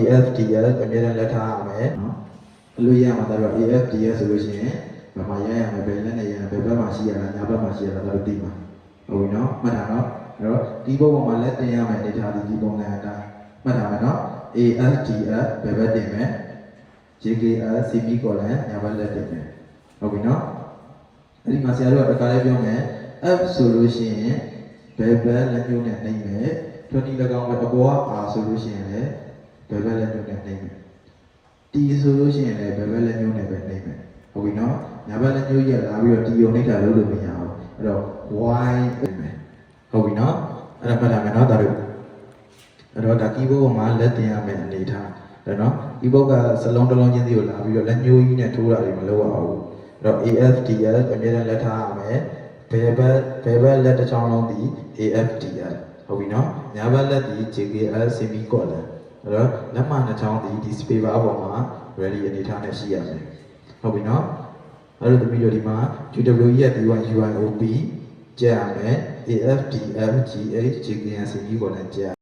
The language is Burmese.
AFDS အမြဲတမ်းလက်ထားရမယ်နော်အလို့ရမှာတော့ AFDS ဆိုလို့ရှိရင်ဘာမှရရမယ်ဘယ်လက်နဲ့ရဘယ်ဘက်မှာရှိရတာညာဘက်မှာရှိရတာတော့သိမှာဟုတ်ပြီနော်မှတ်တာနော်အဲ့တော့ဒီဘုတ်ပေါ်မှာလက်တင်ရမယ်အနေထားဒီပုံစံအတိုင်းမှတ်တာမယ်နော် AFDS ဘယ်ဘက်တင်မယ် JKS semicolon ညာဘက်လက်တင်မယ်ဟုတ်ပြီနော်အဲ့ဒီမှာဆရာတို့ကတခါလေးပြောမယ် F ဆိုလို့ရှိရင်ဘယ်ဘက်လက်ညှိုးနဲ့နှိမ့်မယ်20၎င်းပဲအပေါ်က R ဆိုလို့ရှိရင်လည်းဘယ်ဘက်လက်ညှိုးနဲ့နှိမ့်မယ် T ဆိုလို့ရှိရင်လည်းဘယ်ဘက်လက်ညှိုးနဲ့ပဲနှိမ့်မယ်ဟုတ်ပြီနော်ညာဘက်လက်ညှိုးရက်လာပြီးတော့ T ကိုနှိမ့်တာလို့မရဘူးအဲ့တော့ Y ပဲဟုတ်ပြီနော်အဲ့ဒါမှတ်ထားမယ်နော်ဒါတို့အဲ့တော့ဒါ keyboard မှာလက်တင်ရမယ်အနေထားဒါနော် keyboard ကစလုံးတစ်လုံးချင်းစီကိုလာပြီးတော့လက်ညှိုးကြီးနဲ့ထိုးတာတွေမလုပ်ရဘူးအဲ့တော့ AFDS အမြဲတမ်းလက်ထားရမယ်ဘယ်ဘက်လက်တစ်ချောင်းလုံးဒီ AFDS ဟုတ်ပြီနော်ညာဘက်လက်ဒီ JKS semicolon အဲ့တော့လက်မနှစ်ချောင်းဒီ space bar ပေါ်မှာ ready အနေထားနဲ့ရှိရမယ်ဟုတ်ပြီနော်အဲ့တော့ဒီဗီဒီယိုဒီမှာ QWE ရဲ့ D1 UIOP ကြည့်ရမယ် AFDF GH JKS semicolon ကြည့်